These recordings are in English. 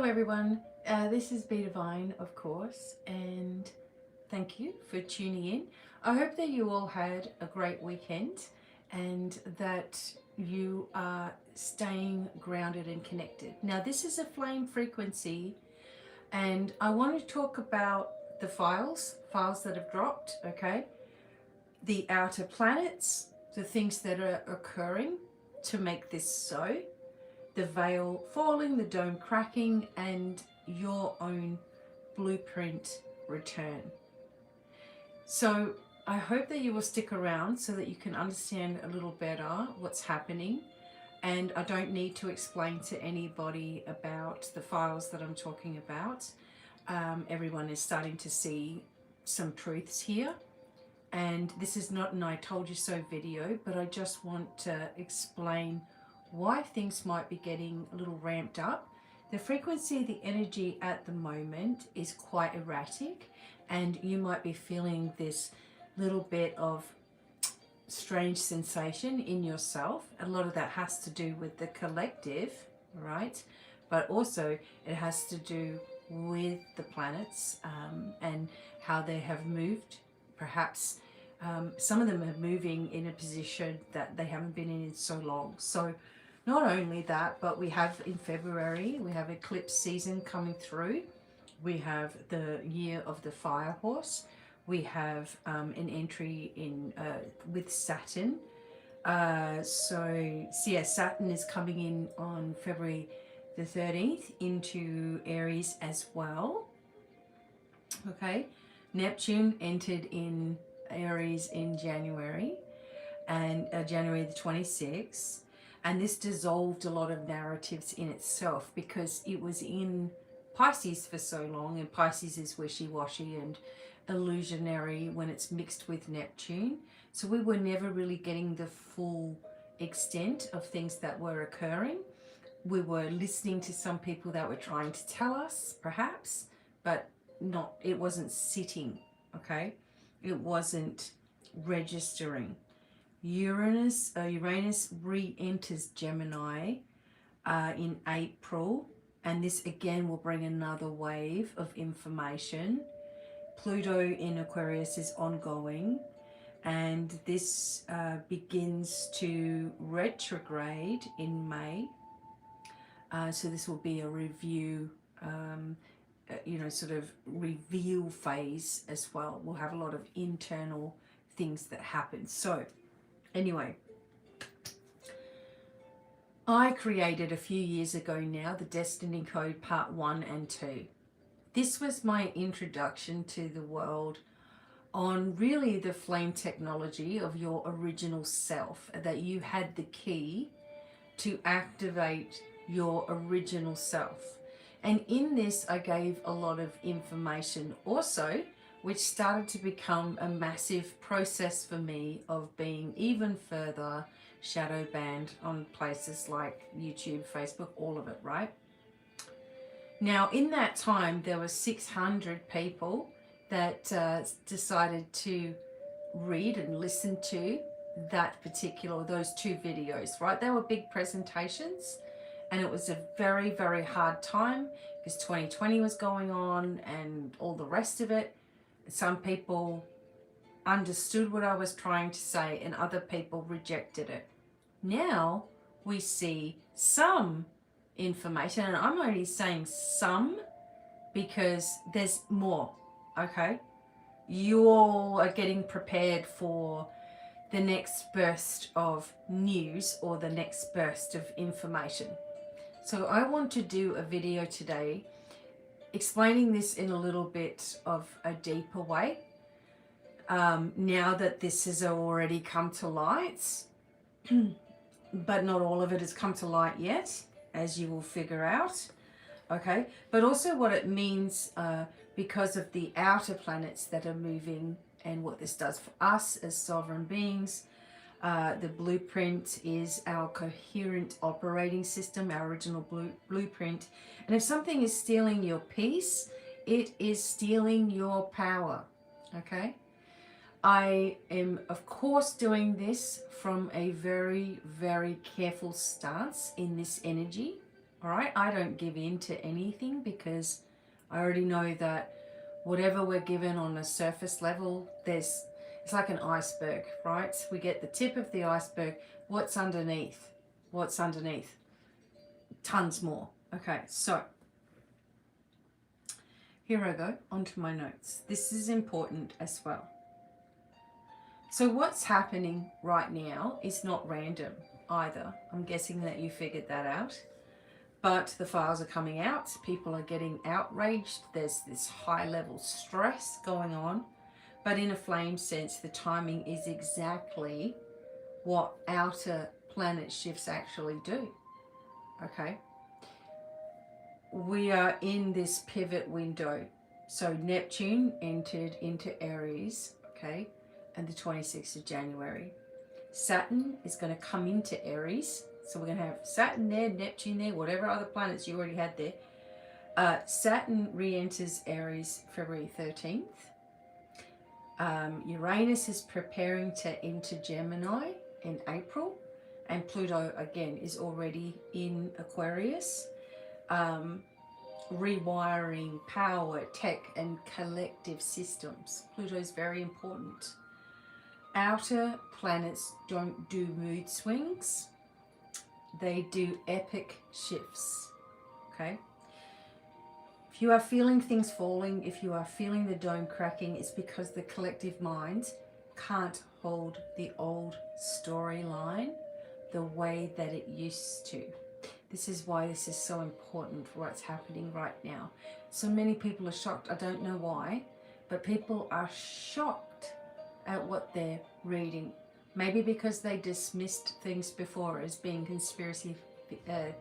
everyone, this is BDevine, of course, and thank you for tuning in. I hope that you all had a great weekend and that you are staying grounded and connected. Now, this is a flame frequency, and I want to talk about the files that have dropped, okay? The outer planets, the things that are occurring to make this so, the veil falling, the dome cracking, and your own blueprint return. So I hope that you will stick around so that you can understand a little better what's happening. And I don't need to explain to anybody about the files that I'm talking about. Everyone is starting to see some truths here. And this is not an I told you so video, but I just want to explain why things might be getting a little ramped up. The frequency, the energy at the moment is quite erratic, and you might be feeling this little bit of strange sensation in yourself. A lot of that has to do with the collective, right? But also it has to do with the planets and how they have moved. Perhaps some of them are moving in a position that they haven't been in so long. So not only that, but we have in February, we have eclipse season coming through. We have the year of the fire horse. We have an entry in with Saturn. So yeah, Saturn is coming in on February the 13th into Aries as well. Okay, Neptune entered in Aries in January, and January the 26th. And this dissolved a lot of narratives in itself because it was in Pisces for so long, and Pisces is wishy-washy and illusionary when it's mixed with Neptune. So we were never really getting the full extent of things that were occurring. We were listening to some people that were trying to tell us, perhaps, but not. It wasn't sitting, okay? It wasn't registering. Uranus re-enters Gemini in April, and this again will bring another wave of information. Pluto in Aquarius is ongoing, and this begins to retrograde in May. So this will be a review, sort of reveal phase as well. We'll have a lot of internal things that happen. So anyway, I created a few years ago now the Destiny Code Part 1 and 2. This was my introduction to the world on really the flame technology of your original self, that you had the key to activate your original self. And in this, I gave a lot of information also, which started to become a massive process for me of being even further shadow banned on places like YouTube, Facebook, all of it, right? Now, in that time, there were 600 people that decided to read and listen to those two videos, right? They were big presentations, and it was a very, very hard time because 2020 was going on and all the rest of it. Some people understood what I was trying to say, and other people rejected it. Now we see some information, and I'm only saying some because there's more, okay? You all are getting prepared for the next burst of news or the next burst of information. So I want to do a video today explaining this in a little bit of a deeper way. Now that this has already come to light, but not all of it has come to light yet, as you will figure out, okay? But also what it means because of the outer planets that are moving and what this does for us as sovereign beings. The blueprint is our coherent operating system, our original blueprint. And if something is stealing your peace, it is stealing your power, okay? I am, of course, doing this from a very, very careful stance in this energy, All right, I don't give in to anything because I already know that whatever we're given on a surface level, it's like an iceberg, right? We get the tip of the iceberg. What's underneath? What's underneath? Tons more. Okay, so here I go, onto my notes. This is important as well. So what's happening right now is not random either. I'm guessing that you figured that out. But the files are coming out. People are getting outraged. There's this high level stress going on. But in a flame sense, the timing is exactly what outer planet shifts actually do. Okay. We are in this pivot window. So Neptune entered into Aries, okay, and the 26th of January. Saturn is going to come into Aries. So we're going to have Saturn there, Neptune there, whatever other planets you already had there. Saturn re-enters Aries February 13th. Uranus is preparing to enter Gemini in April. And Pluto, again, is already in Aquarius. Rewiring power, tech, and collective systems. Pluto is very important. Outer planets don't do mood swings. They do epic shifts. Okay? If you are feeling things falling, if you are feeling the dome cracking, it's because the collective mind can't hold the old storyline the way that it used to. This is why this is so important for what's happening right now. So many people are shocked. I don't know why, but people are shocked at what they're reading. Maybe because they dismissed things before as being conspiracy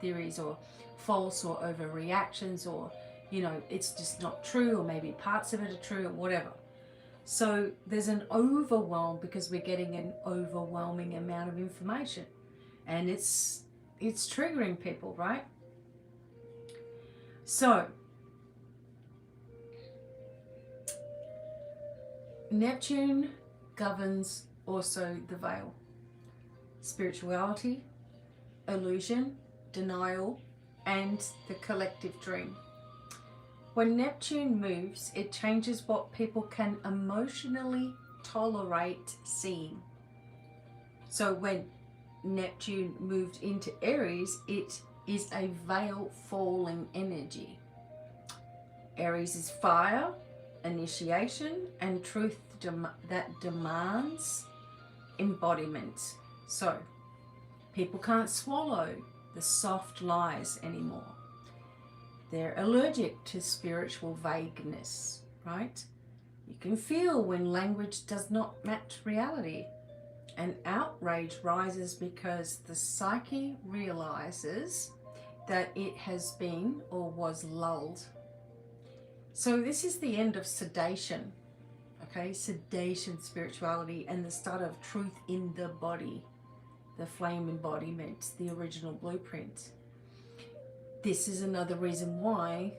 theories or false or overreactions, or, you know, it's just not true, or maybe parts of it are true, or whatever. So there's an overwhelm because we're getting an overwhelming amount of information, and it's triggering people, right? So Neptune governs also the veil, spirituality, illusion, denial, and the collective dream. When Neptune moves, it changes what people can emotionally tolerate seeing. So when Neptune moved into Aries, it is a veil falling energy. Aries is fire, initiation, and truth that demands embodiment. So people can't swallow the soft lies anymore. They're allergic to spiritual vagueness, right? You can feel when language does not match reality. And outrage rises because the psyche realizes that it has been or was lulled. So this is the end of sedation, okay? Sedation, spirituality, and the start of truth in the body, the flame embodiment, the original blueprint. This is another reason why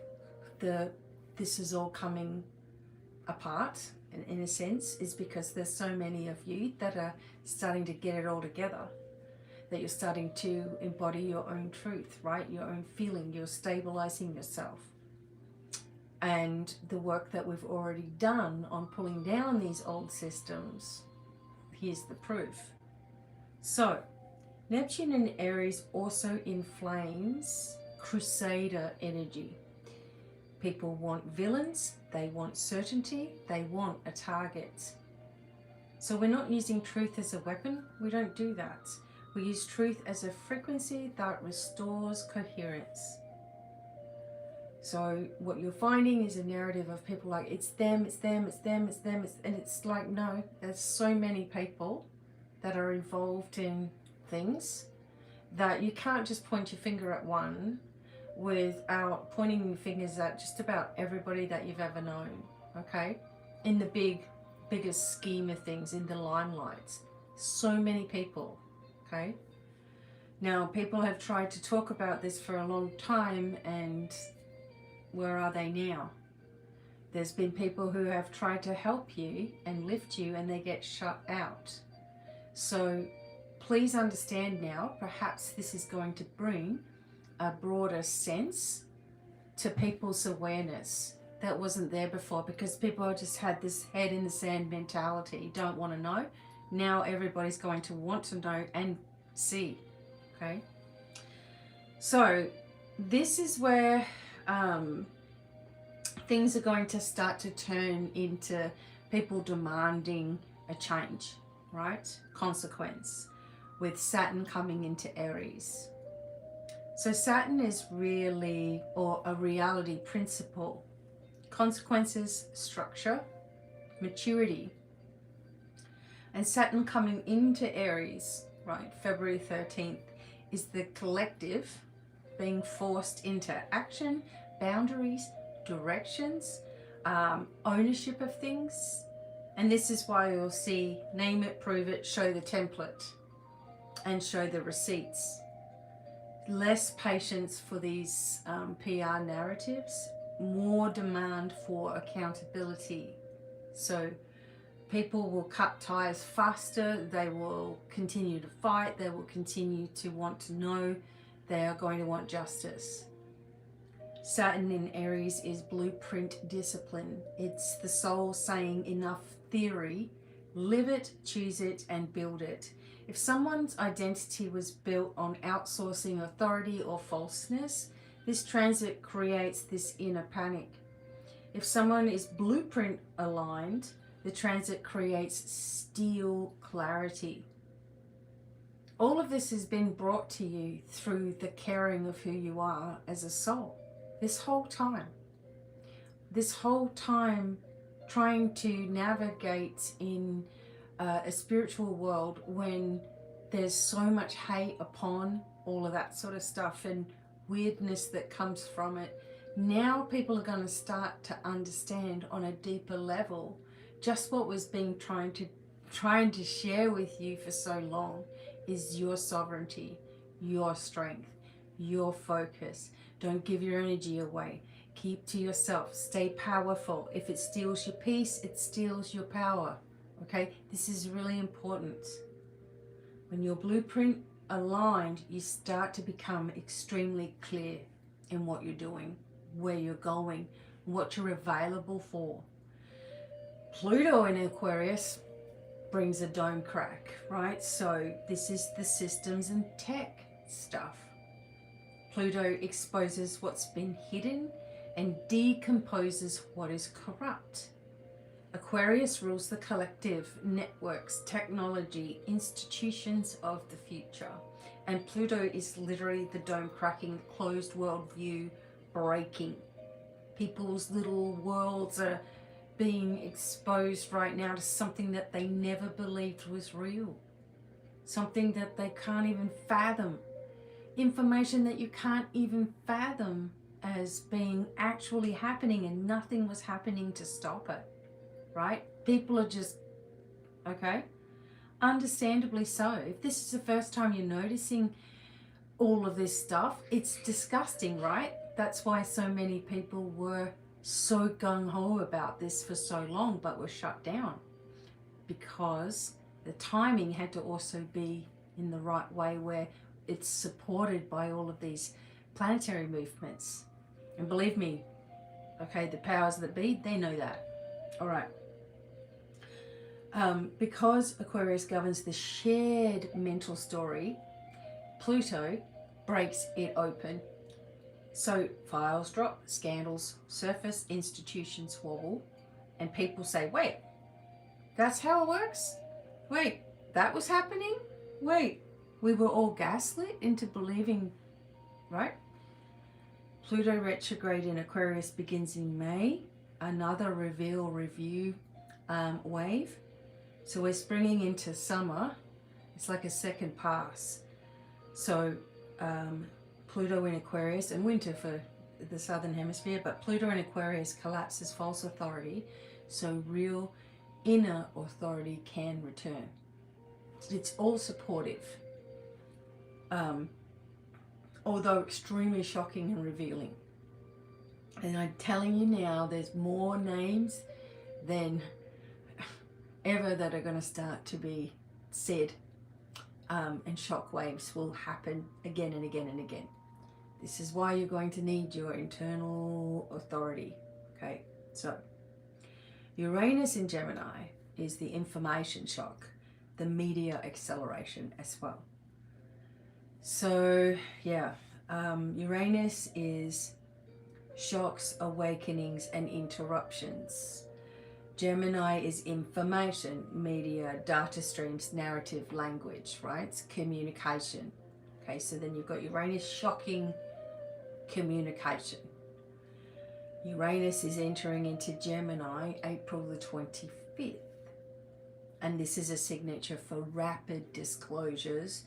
this is all coming apart, in a sense, is because there's so many of you that are starting to get it all together, that you're starting to embody your own truth, right? Your own feeling, you're stabilizing yourself. And the work that we've already done on pulling down these old systems, here's the proof. So Neptune in Aries also inflames crusader energy. People want villains, they want certainty, they want a target. So we're not using truth as a weapon, we don't do that. We use truth as a frequency that restores coherence. So what you're finding is a narrative of people like, it's them, it's them, it's them, it's them, and it's like, no, there's so many people that are involved in things that you can't just point your finger at one without pointing your fingers at just about everybody that you've ever known, okay? In the biggest scheme of things, in the limelight. So many people, okay? Now, people have tried to talk about this for a long time, and where are they now? There's been people who have tried to help you and lift you, and they get shut out. So please understand now, perhaps this is going to bring a broader sense to people's awareness that wasn't there before, because people just had this head in the sand mentality, don't want to know. Now everybody's going to want to know and see. Okay, so this is where things are going to start to turn into people demanding a change, right? Consequence, with Saturn coming into Aries. So Saturn is really, or a reality principle, consequences, structure, maturity. And Saturn coming into Aries, right, February 13th, is the collective being forced into action, boundaries, directions, ownership of things. And this is why you'll see name it, prove it, show the template, and show the receipts. Less patience for these PR narratives, more demand for accountability. So people will cut ties faster, they will continue to fight, they will continue to want to know, they are going to want justice. Saturn in Aries is blueprint discipline. It's the soul saying enough theory, live it, choose it, and build it. If someone's identity was built on outsourcing authority or falseness, this transit creates this inner panic. If someone is blueprint aligned, the transit creates steel clarity. All of this has been brought to you through the caring of who you are as a soul. This whole time trying to navigate in a spiritual world when there's so much hate upon all of that sort of stuff and weirdness that comes from it. Now people are going to start to understand on a deeper level just what was being trying to share with you for so long is your sovereignty, your strength, your focus. Don't give your energy away. Keep to yourself. Stay powerful. If it steals your peace, it steals your power. Okay, this is really important. When your blueprint aligned, you start to become extremely clear in what you're doing, where you're going, what you're available for. Pluto in Aquarius brings a dome crack, right? So this is the systems and tech stuff. Pluto exposes what's been hidden and decomposes what is corrupt. Aquarius rules the collective, networks, technology, institutions of the future. And Pluto is literally the dome cracking, closed worldview breaking. People's little worlds are being exposed right now to something that they never believed was real. Something that they can't even fathom. Information that you can't even fathom as being actually happening, and nothing was happening to stop it. Right? People are just, okay? Understandably so. If this is the first time you're noticing all of this stuff, it's disgusting, right? That's why so many people were so gung-ho about this for so long, but were shut down, because the timing had to also be in the right way where it's supported by all of these planetary movements. And believe me, okay, the powers that be, they know that. All right. Because Aquarius governs the shared mental story, Pluto breaks it open. So files drop, scandals surface, institutions wobble, and people say, wait, that's how it works? Wait, that was happening? Wait, we were all gaslit into believing, right? Pluto retrograde in Aquarius begins in May, another reveal review wave. So we're springing into summer. It's like a second pass. So Pluto in Aquarius, and winter for the southern hemisphere, but Pluto in Aquarius collapses false authority, so real inner authority can return. It's all supportive, although extremely shocking and revealing. And I'm telling you now, there's more names than ever that are going to start to be said, and shock waves will happen again and again and again. This is why you're going to need your internal authority. Okay, so Uranus in Gemini is the information shock, the media acceleration as well. So yeah, Uranus is shocks, awakenings, and interruptions. Gemini is information, media, data streams, narrative, language, right? It's communication. Okay, so then you've got Uranus shocking communication. Uranus is entering into Gemini April the 25th. And this is a signature for rapid disclosures,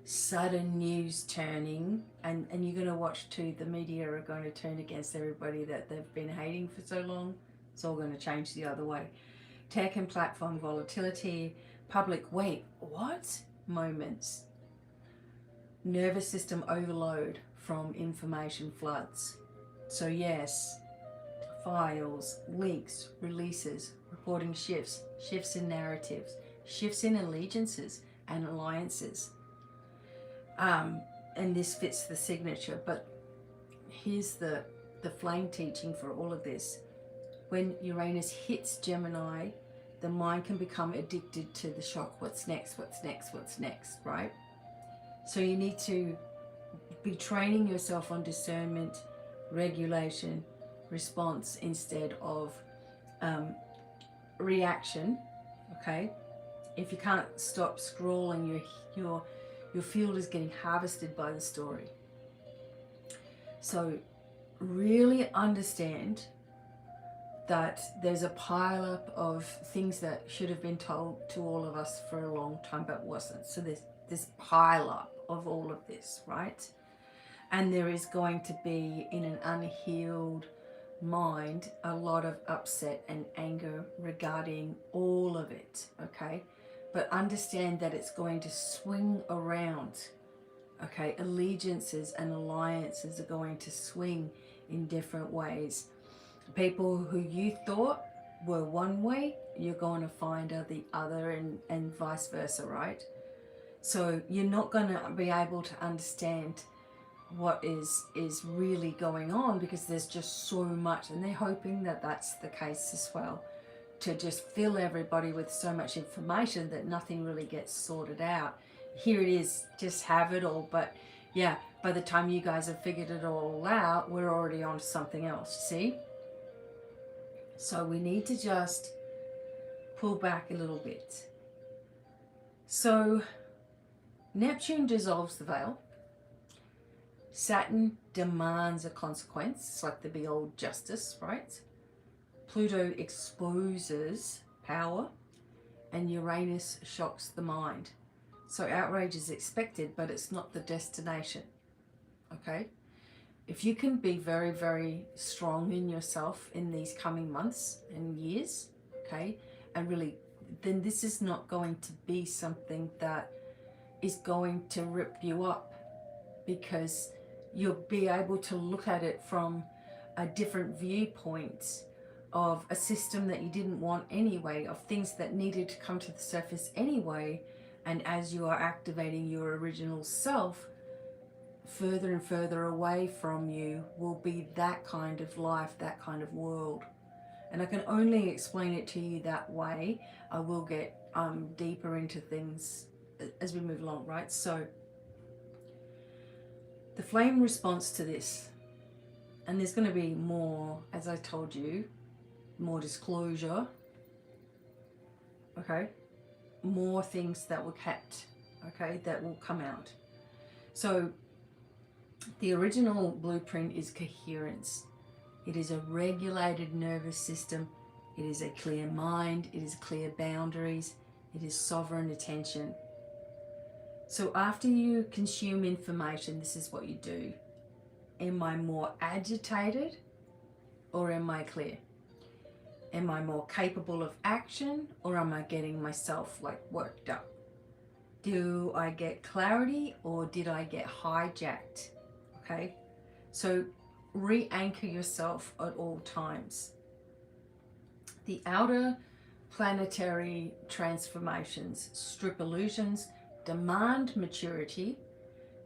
sudden news turning, and you're going to watch too, the media are going to turn against everybody that they've been hating for so long. It's all going to change the other way. Tech and platform volatility, public wait, what? Moments. Nervous system overload from information floods. So yes, files, leaks, releases, reporting shifts, shifts in narratives, shifts in allegiances and alliances. And this fits the signature, but here's the flame teaching for all of this. When Uranus hits Gemini, the mind can become addicted to the shock. What's next? What's next? What's next? Right? So you need to be training yourself on discernment, regulation, response instead of reaction. Okay? If you can't stop scrolling, your field is getting harvested by the story. So really understand that there's a pile up of things that should have been told to all of us for a long time but wasn't. So there's this pile up of all of this, right? And there is going to be, in an unhealed mind, a lot of upset and anger regarding all of it, okay? But understand that it's going to swing around, okay? Allegiances and alliances are going to swing in different ways. People who you thought were one way, you're going to find are the other, and vice versa, right? So you're not going to be able to understand what is really going on because there's just so much, and they're hoping that that's the case as well, to just fill everybody with so much information that nothing really gets sorted out. Here it is, just have it all. But yeah, by the time you guys have figured it all out, we're already on to something else, see? So we need to just pull back a little bit. So Neptune dissolves the veil. Saturn demands a consequence. It's like the big old justice, right? Pluto exposes power, and Uranus shocks the mind. So outrage is expected, but it's not the destination, okay? If you can be very, very strong in yourself in these coming months and years, okay, and really, then this is not going to be something that is going to rip you up, because you'll be able to look at it from a different viewpoint of a system that you didn't want anyway, of things that needed to come to the surface anyway. And as you are activating your original self, further and further away from you will be that kind of life, that kind of world. And I can only explain it to you that way. I will get deeper into things as we move along, right? So the flame response to this, and there's going to be more, as I told you, more disclosure, okay, more things that were kept, okay, that will come out. So the original blueprint is coherence. It is a regulated nervous system. It is a clear mind. It is clear boundaries. It is sovereign attention. So after you consume information, this is what you do. Am I more agitated or am I clear? Am I more capable of action or am I getting myself like worked up? Do I get clarity or did I get hijacked? Okay, so re-anchor yourself at all times. The outer planetary transformations strip illusions, demand maturity,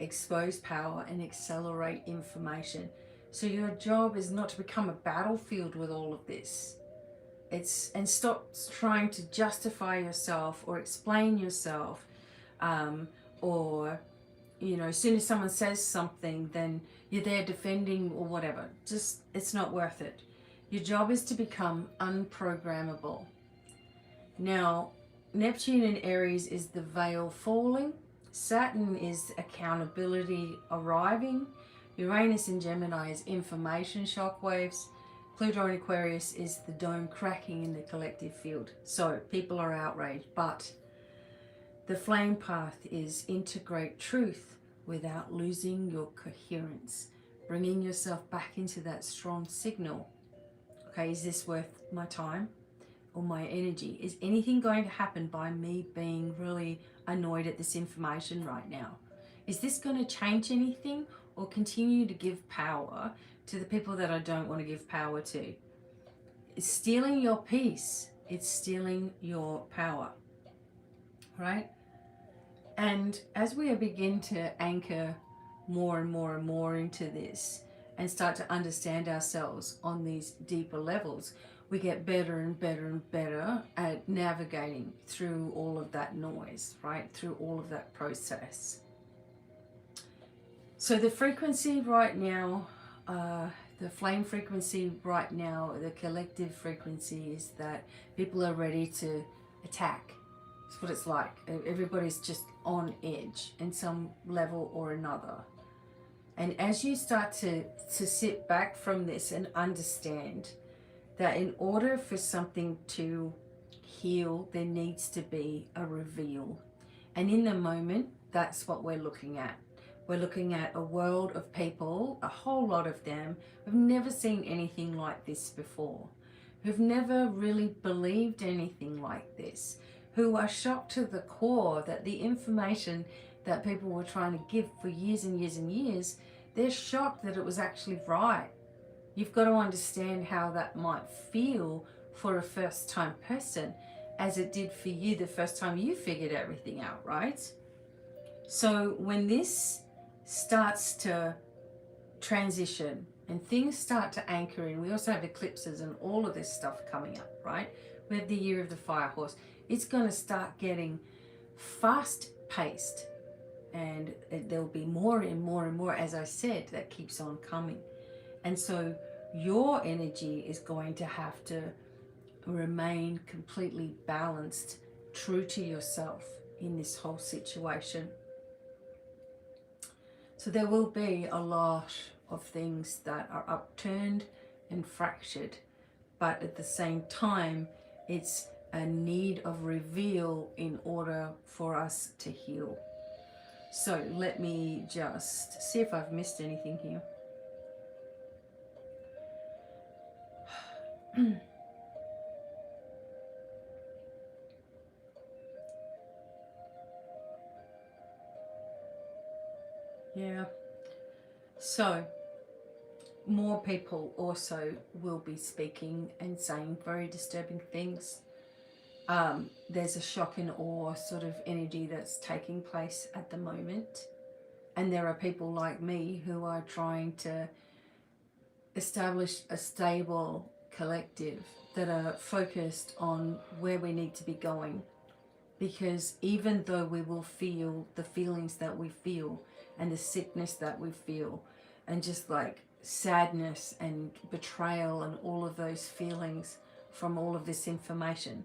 expose power, and accelerate information. So your job is not to become a battlefield with all of this. And stop trying to justify yourself or explain yourself, or as soon as someone says something, then you're there defending or whatever. Just, it's not worth it. Your job is to become unprogrammable. Now, Neptune in Aries is the veil falling. Saturn is accountability arriving. Uranus in Gemini is information shockwaves. Pluto in Aquarius is the dome cracking in the collective field. So people are outraged, but the flame path is integrate truth without losing your coherence, bringing yourself back into that strong signal. Okay, is this worth my time or my energy? Is anything going to happen by me being really annoyed at this information right now? Is this going to change anything or continue to give power to the people that I don't want to give power to? It's stealing your peace. It's stealing your power, right? And as we begin to anchor more and more and more into this and start to understand ourselves on these deeper levels, we get better and better and better at navigating through all of that noise, right? Through all of that process. So the frequency right now, the flame frequency right now, the collective frequency is that people are ready to attack. That's what it's like. Everybody's just on edge in some level or another. And as you start to sit back from this and understand that in order for something to heal, there needs to be a reveal. And in the moment, that's what we're looking at. We're looking at a world of people, a whole lot of them, who've never seen anything like this before, who've never really believed anything like this, who are shocked to the core that the information that people were trying to give for years and years and years, they're shocked that it was actually right. You've got to understand how that might feel for a first-time person, as it did for you the first time you figured everything out, right? So when this starts to transition and things start to anchor in, we also have eclipses and all of this stuff coming up, right? We have the year of the fire horse. It's going to start getting fast-paced, and there'll be more and more and more, as I said, that keeps on coming. And so your energy is going to have to remain completely balanced, true to yourself in this whole situation. So there will be a lot of things that are upturned and fractured, but at the same time, it's a need of reveal in order for us to heal. So let me just see if I've missed anything here. Yeah. So more people also will be speaking and saying very disturbing things. There's a shock and awe sort of energy that's taking place at the moment. And there are people like me who are trying to establish a stable collective that are focused on where we need to be going. Because even though we will feel the feelings that we feel and the sickness that we feel, and just like sadness and betrayal and all of those feelings from all of this information,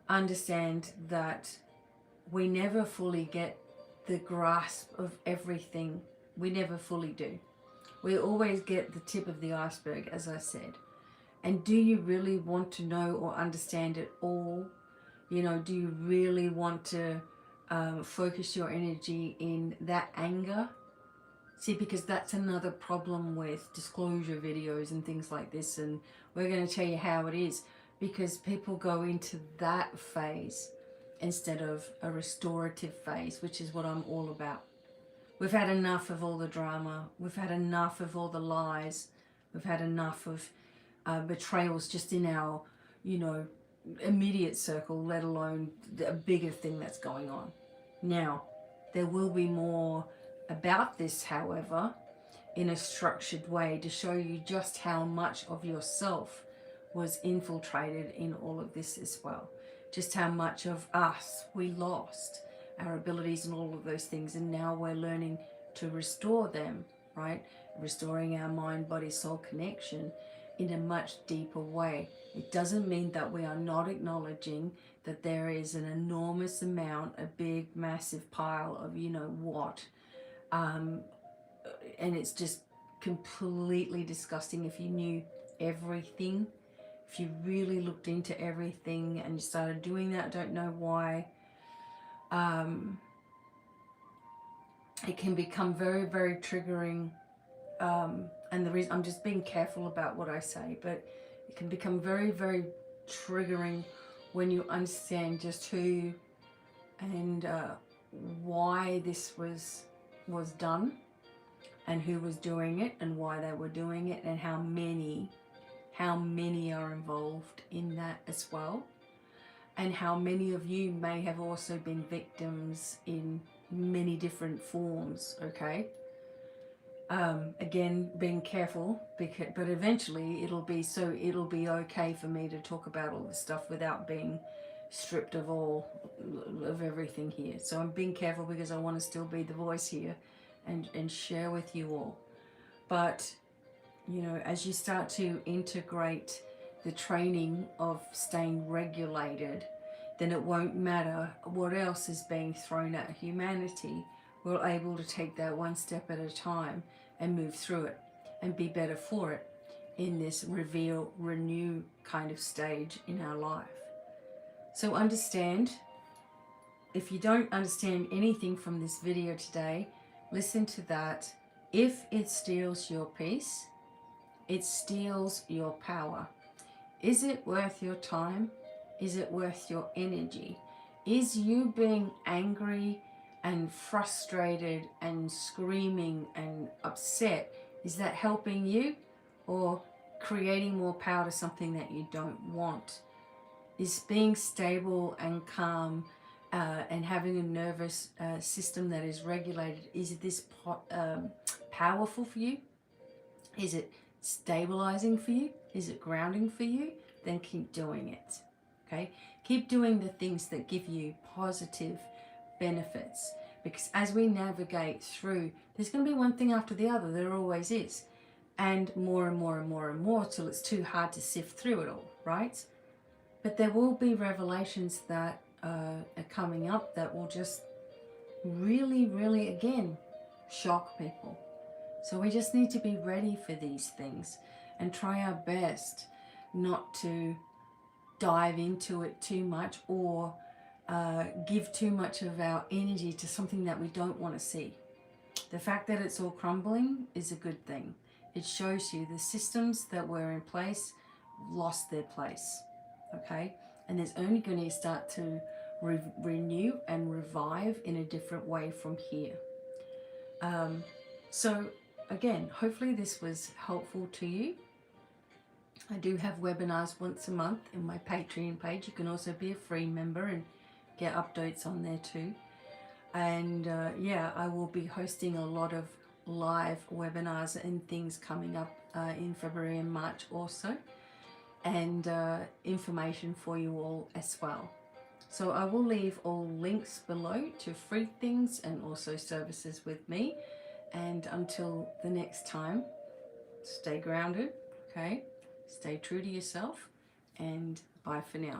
understand that we never fully get the grasp of everything. We never fully do. We always get the tip of the iceberg, as I said. And do you really want to know or understand it all? You know, do you really want to focus your energy in that anger? See, because that's another problem with disclosure videos and things like this, and we're going to tell you how it is, because people go into that phase instead of a restorative phase, which is what I'm all about. We've had enough of all the drama. We've had enough of all the lies. We've had enough of betrayals just in our, immediate circle, let alone a bigger thing that's going on. Now, there will be more about this, however, in a structured way to show you just how much of yourself was infiltrated in all of this as well. Just how much of us we lost, our abilities and all of those things, and now we're learning to restore them, right? Restoring our mind, body, soul connection in a much deeper way. It doesn't mean that we are not acknowledging that there is an enormous amount, a big, massive pile of you know what, and it's just completely disgusting if you knew everything. If you really looked into everything and you started doing that, don't know why, it can become very, very triggering. And the reason, I'm just being careful about what I say, but it can become very, very triggering when you understand just who and why this was done, and who was doing it, and why they were doing it, and how many are involved in that as well, and how many of you may have also been victims in many different forms. Okay, again, being careful, because, but eventually it'll be okay for me to talk about all this stuff without being stripped of everything here. So I'm being careful because I want to still be the voice here and share with you all. But you know, as you start to integrate the training of staying regulated, then it won't matter what else is being thrown at humanity. We're able to take that one step at a time and move through it and be better for it in this reveal, renew kind of stage in our life. So understand, if you don't understand anything from this video today, listen to that. If it steals your peace, it steals your power. Is it worth your time? Is it worth your energy? Is you being angry and frustrated and screaming and upset, is that helping you or creating more power to something that you don't want? Is being stable and calm and having a nervous system that is regulated, is this powerful for you? Is it stabilizing for you? Is it grounding for you? Then keep doing it. Okay, keep doing the things that give you positive benefits, because as we navigate through, there's going to be one thing after the other. There always is, and more and more and more and more till it's too hard to sift through it all, right? But there will be revelations that are coming up that will just really, really, again, shock people. So we just need to be ready for these things and try our best not to dive into it too much or give too much of our energy to something that we don't want to see. The fact that it's all crumbling is a good thing. It shows you the systems that were in place lost their place. Okay, and there's only going to start to renew and revive in a different way from here. So again, hopefully this was helpful to you. I do have webinars once a month in my Patreon page. You can also be a free member and get updates on there too. And yeah, I will be hosting a lot of live webinars and things coming up in February and March also, and information for you all as well. So I will leave all links below to free things and also services with me. And until the next time, stay grounded, okay? Stay true to yourself, and bye for now.